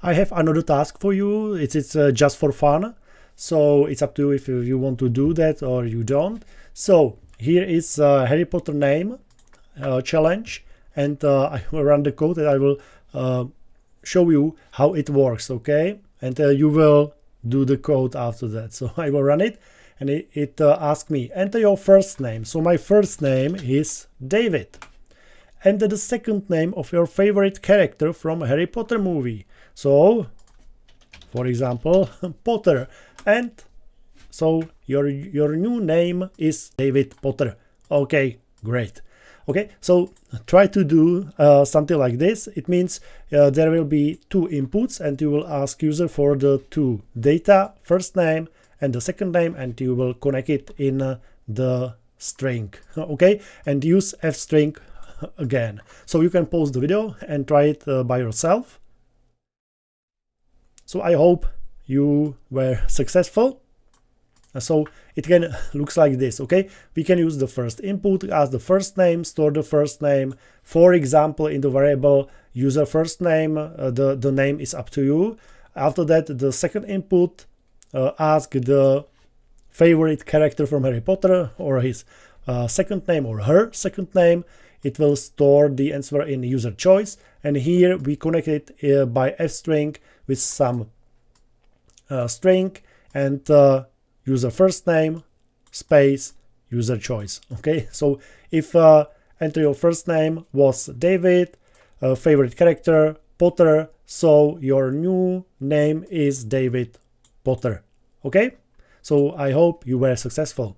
I have another task for you. It's just for fun, so it's up to you if you want to do that or you don't. So here is Harry Potter name challenge, and I will run the code and I will show you how it works, okay? And you will do the code after that. So I will run it, and it asks me, enter your first name. So my first name is David. Enter the second name of your favorite character from Harry Potter movie. So, for example, Potter. And so your new name is David Potter. Okay, great. Okay, so try to do something like this. It means there will be two inputs, and you will ask user for the two data, first name and the second name, and you will connect it in the string. Okay, and use f-string again. So you can pause the video and try it by yourself. So I hope you were successful. So it can looks like this. Okay, we can use the first input as the first name, store the first name. For example, in the variable user first name, the name is up to you. After that, the second input, ask the favorite character from Harry Potter or his second name or her second name. It will store the answer in user choice, and here we connect it by f-string with some string and user first name space user choice. Okay, so if enter your first name was David, favorite character Potter, so your new name is David Potter. Okay, so I hope you were successful.